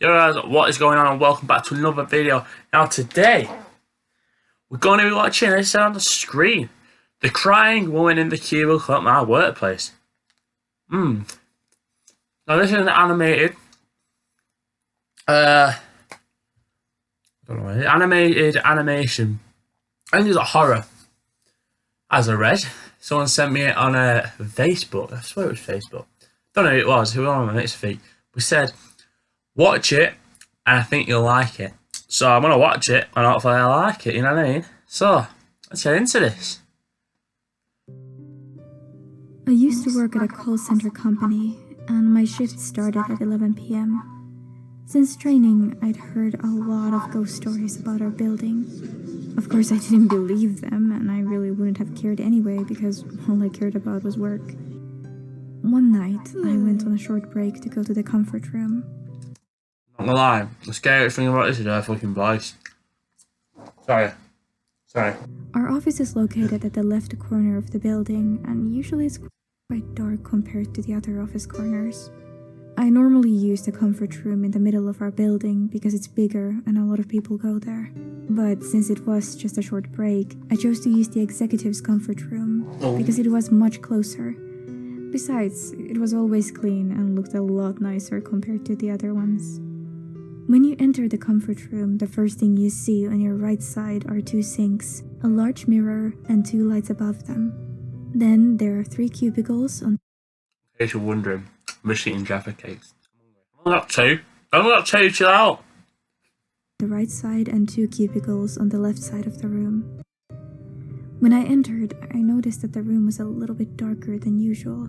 Yo guys, what is going on and welcome back to another video. Now today, we're going to be watching this on the screen. The crying woman in the cubicle at my workplace. Now this is an animated, animated animation. I think it's a horror. As I read, someone sent me it on Facebook. I swear it was Facebook. Don't know who it was. Who was on my mate's feet. We said, watch it, and I think you'll like it. So I'm gonna watch it, and hopefully I like it. You know what I mean? So let's get into this. I used to work at a call center company, and my shift started at 11 p.m. Since training, I'd heard a lot of ghost stories about our building. Of course, I didn't believe them, and I really wouldn't have cared anyway because all I cared about was work. One night, I went on a short break to go to the comfort room. Not gonna lie, the scariest thing about this is our fucking voice. Sorry. Our office is located at the left corner of the building, and usually it's quite dark compared to the other office corners. I normally use the comfort room in the middle of our building because it's bigger and a lot of people go there. But since it was just a short break, I chose to use the executive's comfort room because it was much closer. Besides, it was always clean and looked a lot nicer compared to the other ones. When you enter the comfort room, the first thing you see on your right side are two sinks, a large mirror, and two lights above them. Then there are 3 cubicles on. In case you're wondering, I'm just eating Jaffa cakes. I'm not two, chill out. The right side and 2 cubicles on the left side of the room. When I entered, I noticed that the room was a little bit darker than usual.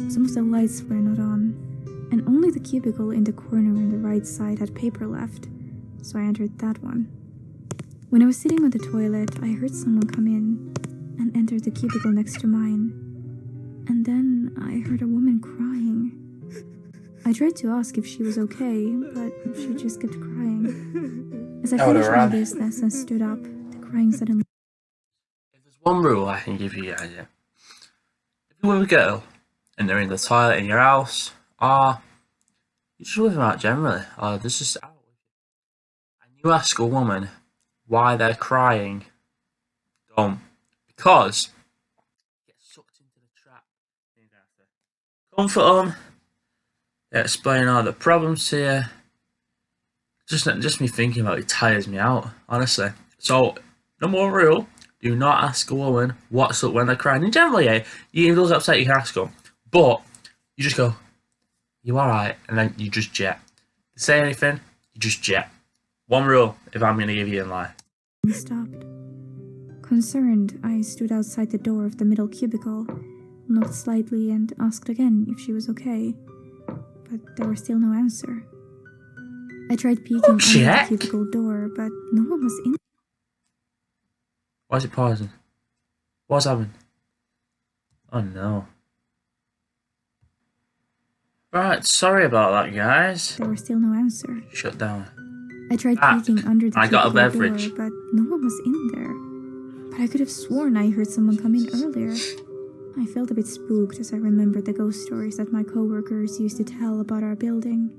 Some of the lights were not on, and only the cubicle in the corner on the right side had paper left, so I entered that one. When I was sitting on the toilet, I heard someone come in and enter the cubicle next to mine, and then I heard a woman crying. I tried to ask if she was okay, but she just kept crying. As I finished my business and stood up, the crying suddenly. If there's one rule I can give you guys, yeah. If you're with a girl and they're in the toilet in your house, or you just with them out generally, or this is out, and you ask a woman why they're crying, don't. Because you get sucked into the trap. You have to comfort them, explain all the problems to you. Just me thinking about it tires me out, honestly. So, number one rule, do not ask a woman what's up when they're crying. And generally, yeah, if it does upset, you can ask them. But you just go, you alright? And then you just jet. If they say anything, you just jet. One rule, if I'm going to give you in life. Stopped. Concerned, I stood outside the door of the middle cubicle, knocked slightly and asked again if she was okay. But there was still no answer. I tried peeking under the cubicle door, but no one was in. Why is it pausing? What's happening? Oh no. Right, sorry about that, guys. There was still no answer. Shut down. I tried peeking under the I got a cubicle beverage. door, but no one was in there. But I could have sworn I heard someone come in earlier. I felt a bit spooked as I remembered the ghost stories that my coworkers used to tell about our building.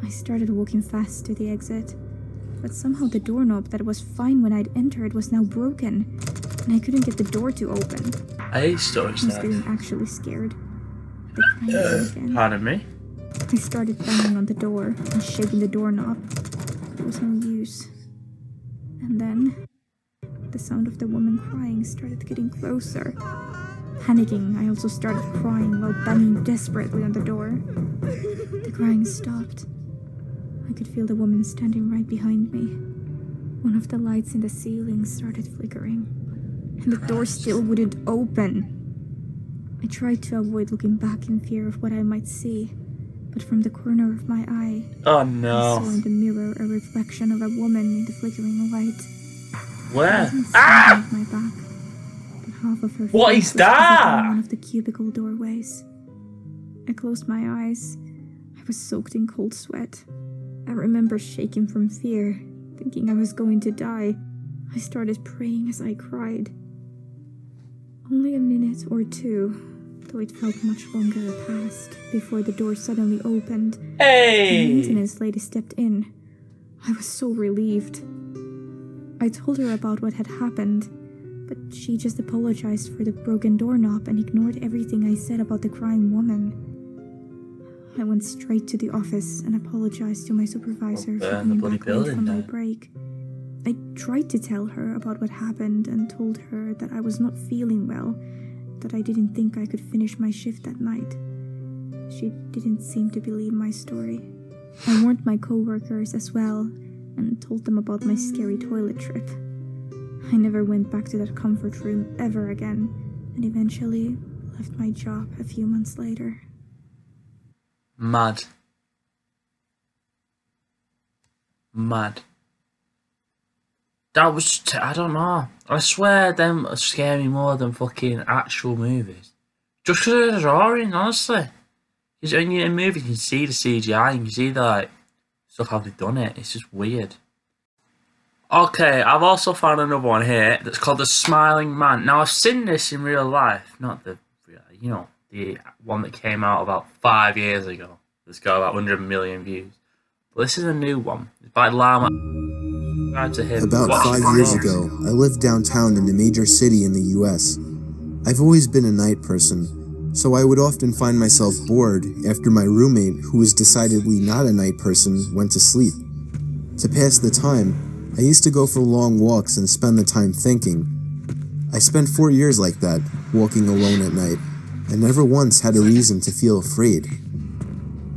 I started walking fast to the exit, but somehow the doorknob that was fine when I'd entered was now broken, and I couldn't get the door to open. I hate stories I was getting actually scared. The crying again. Pardon me? I started banging on the door and shaking the doorknob. There was no use. And then the sound of the woman crying started getting closer. Panicking, I also started crying while banging desperately on the door. The crying stopped. I could feel the woman standing right behind me. One of the lights in the ceiling started flickering, and the door still wouldn't open. I tried to avoid looking back in fear of what I might see, but from the corner of my eye, oh no. I saw in the mirror a reflection of a woman in the flickering light. Where? At my back, but half of her What face is was that? visible in one of the cubicle doorways. I closed my eyes. I was soaked in cold sweat. I remember shaking from fear, thinking I was going to die. I started praying as I cried. Only a minute or two, though it felt much longer had passed before the door suddenly opened and the Hey! maintenance lady stepped in. I was so relieved. I told her about what had happened, but she just apologized for the broken doorknob and ignored everything I said about the crying woman. I went straight to the office and apologized to my supervisor for burn the coming bloody back late building from my down. break. I tried to tell her about what happened and told her that I was not feeling well, that I didn't think I could finish my shift that night. She didn't seem to believe my story. I warned my coworkers as well and told them about my scary toilet trip. I never went back to that comfort room ever again, and eventually left my job a few months later. Mad. That was, I don't know. I swear them scare me more than fucking actual movies. Just because of the drawing, honestly. Because when you're in a movie, you can see the CGI and you can see the, like, stuff how they've done it. It's just weird. Okay, I've also found another one here that's called The Smiling Man. Now, I've seen this in real life. Not the, you know, the one that came out about 5 years ago. That's got about 100 million views. But this is a new one. It's by Lama. To him. About Watch 5 it. years ago, I lived downtown in a major city in the US. I've always been a night person, so I would often find myself bored after my roommate, who was decidedly not a night person, went to sleep. To pass the time, I used to go for long walks and spend the time thinking. I spent 4 years like that, walking alone at night, and never once had a reason to feel afraid.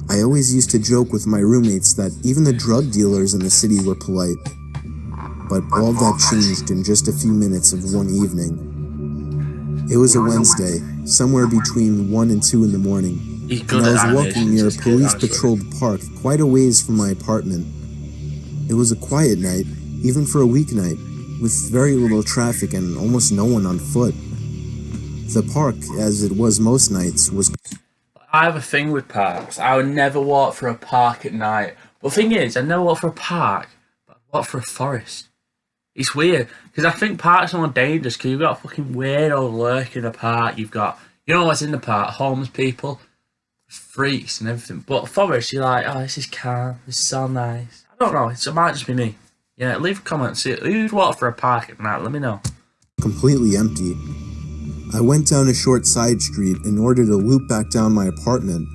I always used to joke with my roommates that even the drug dealers in the city were polite. But all that changed in just a few minutes of one evening. It was a Wednesday, somewhere between 1 and 2 in the morning, He's and good I at was animations, walking near a he's good, actually. police-patrolled park quite a ways from my apartment. It was a quiet night, even for a weeknight, with very little traffic and almost no one on foot. The park, as it was most nights, was I have a thing with parks. I would never walk for a park at night. But the thing is, I never walk for a park, but I walk for a forest. It's weird, because I think parks are more dangerous, because you've got fucking weirdos lurking in a park. You've got, you know what's in the park? Homeless people, freaks and everything. But forest, you're like, oh, this is calm, this is so nice. I don't know, it might just be me. Yeah, leave a comment, see who'd walk for a park at night, let me know. completely empty. I went down a short side street in order to loop back down my apartment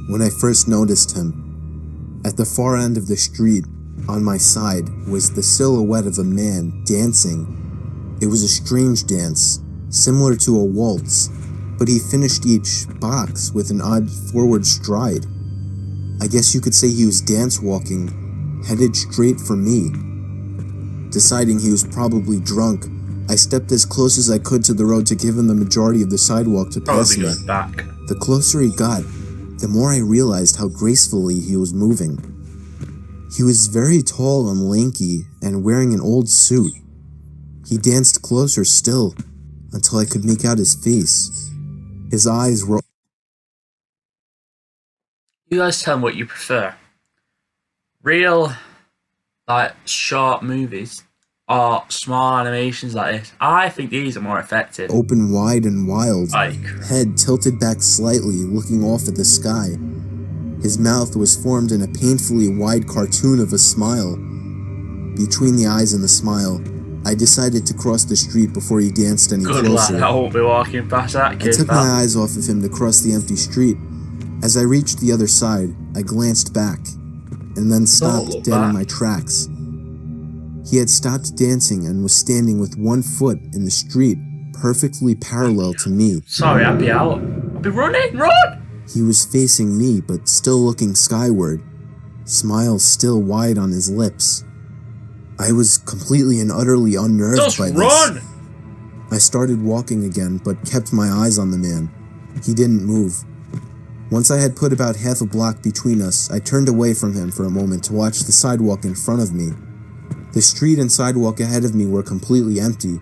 when I first noticed him. At the far end of the street, on my side, was the silhouette of a man dancing. It was a strange dance, similar to a waltz, but he finished each box with an odd forward stride. I guess you could say he was dance walking, headed straight for me. Deciding he was probably drunk, I stepped as close as I could to the road to give him the majority of the sidewalk to pass Probably me. going back. The closer he got, the more I realized how gracefully he was moving. He was very tall and lanky and wearing an old suit. He danced closer still, until I could make out his face. His eyes were You guys tell me what you prefer. Real, like, short movies or small animations like this. I think these are more effective. open wide and wild, Like, head tilted back slightly, looking off at the sky. His mouth was formed in a painfully wide cartoon of a smile. Between the eyes and the smile, I decided to cross the street before he danced any good closer. lad, I won't be walking past that I kid. took my eyes off of him to cross the empty street. As I reached the other side, I glanced back, and then stopped look dead back. in my tracks. He had stopped dancing and was standing with one foot in the street, perfectly parallel to me. Sorry, I'd be out. I'd be running, run! He was facing me, but still looking skyward, smile still wide on his lips. I was completely and utterly unnerved Just by run! this. I started walking again, but kept my eyes on the man. He didn't move. Once I had put about half a block between us, I turned away from him for a moment to watch the sidewalk in front of me. The street and sidewalk ahead of me were completely empty.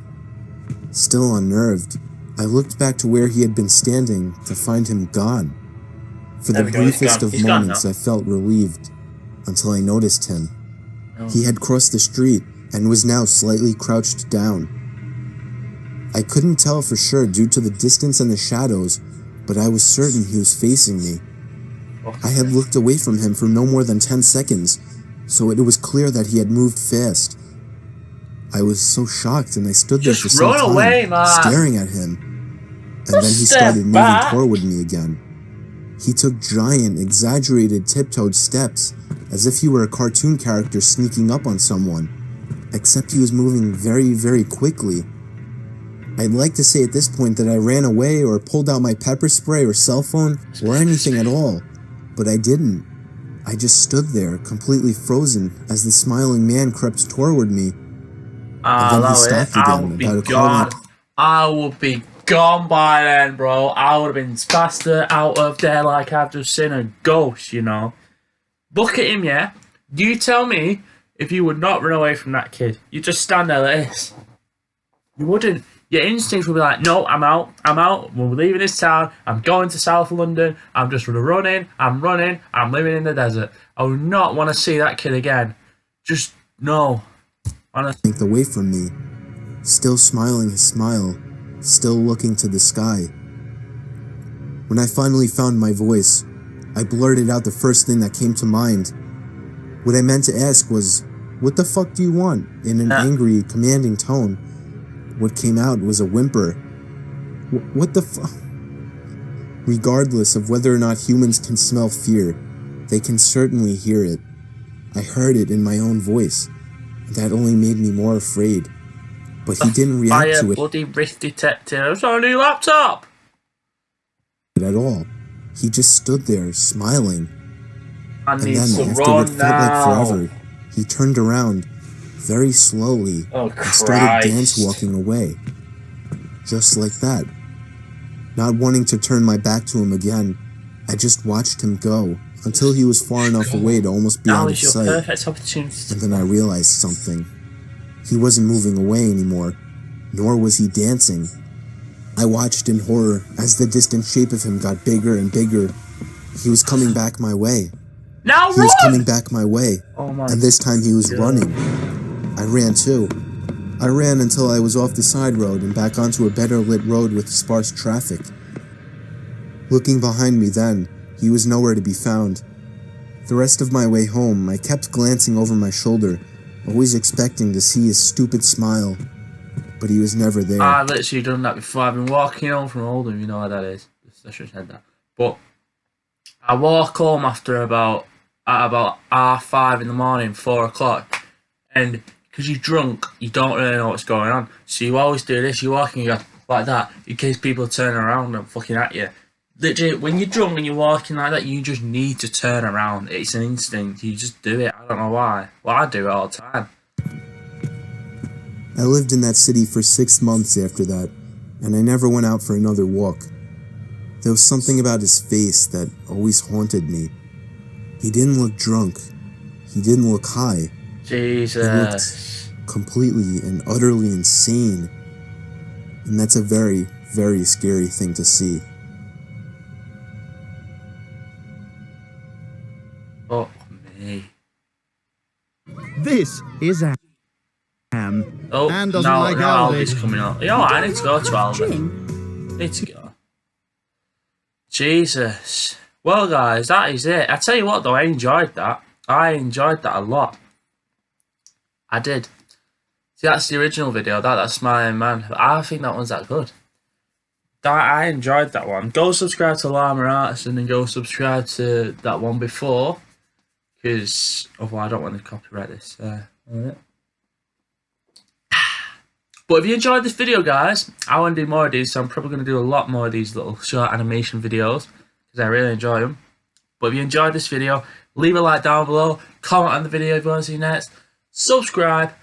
Still unnerved, I looked back to where he had been standing to find him gone. For the There we go, he's briefest gone. of He's gone moments, now. I felt relieved, until I noticed him. Oh. He had crossed the street and was now slightly crouched down. I couldn't tell for sure due to the distance and the shadows, but I was certain he was facing me. I had looked away from him for no more than 10 seconds, so it was clear that he had moved fast. I was so shocked, and I stood there for some run time, away, man. staring at him. And then he started moving toward me again. He took giant, exaggerated, tiptoed steps, as if he were a cartoon character sneaking up on someone, except he was moving very, very quickly. I'd like to say at this point that I ran away or pulled out my pepper spray or cell phone or anything at all, but I didn't. I just stood there, completely frozen, as the smiling man crept toward me. And then he stopped again, about a car. I would be gone by then, bro. I would have been faster out of there like I've just seen a ghost, you know. Look at him, yeah? You tell me if you would not run away from that kid. You just stand there like this. You wouldn't. Your instincts would be like, no, I'm out, we're leaving this town, I'm going to South London, I'm just running, I'm living in the desert. I would not want to see that kid again. Just, no. Honestly. Away from me, still smiling his smile, still looking to the sky. When I finally found my voice, I blurted out the first thing that came to mind. What I meant to ask was, "What the fuck do you want?" in an angry, commanding tone. What came out was a whimper. What the fuck? Regardless of whether or not humans can smell fear, they can certainly hear it. I heard it in my own voice, and that only made me more afraid. But he didn't react to it bloody wrist detector. It's on a new laptop. At all. He just stood there, smiling. And then, after what felt like forever, he turned around, very slowly, and started dance walking away. Just like that. Not wanting to turn my back to him again, I just watched him go, until he was far enough away to almost be out of sight. Perfect opportunity. And then I realized something. He wasn't moving away anymore, nor was he dancing. I watched in horror as the distant shape of him got bigger and bigger. He was coming back my way. Now run! He was coming back my way, and this time he was God. running. I ran too. I ran until I was off the side road and back onto a better lit road with sparse traffic. Looking behind me then, he was nowhere to be found. The rest of my way home, I kept glancing over my shoulder, always expecting to see his stupid smile, but he was never there. I've literally done that before. I've been walking home from Oldham, you know how that is. I should have said that. But I walk home after about 5:30 in the morning, 4 o'clock, and because you're drunk, you don't really know what's going on. So you always do this, you walk and you go like that, in case people turn around and fucking at you. Literally, when you're drunk and you're walking like that, you just need to turn around. It's an instinct. You just do it. I don't know why. Well, I do it all the time. I lived in that city for 6 months after that, and I never went out for another walk. There was something about his face that always haunted me. He didn't look drunk. He didn't look high. Jesus. He looked completely and utterly insane. And that's a very, very scary thing to see. Fuck me. This is Am. Oh, Anne no, doesn't like Aldi's Aldi. coming up. You know what, I need to go to Aldi. Need to go. Jesus. Well, guys, that is it. I tell you what, though, I enjoyed that. I enjoyed that a lot. I did. See, that's the original video, that Smiling Man. I think that one's that good. I enjoyed that one. Go subscribe to Llama Artisan and go subscribe to that one before, because otherwise I don't want to copyright this. But if you enjoyed this video, guys, I want to do more of these, so I'm probably going to do a lot more of these little short animation videos, because I really enjoy them. But if you enjoyed this video, leave a like down below, comment on the video if you want to see next, subscribe,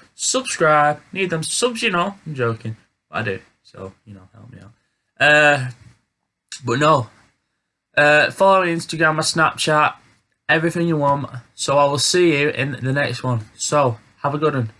need them subs, you know, I'm joking, but I do, so, you know, help me out. But no, follow me on Instagram, my Snapchat, everything you want, so I will see you in the next one. So, have a good one.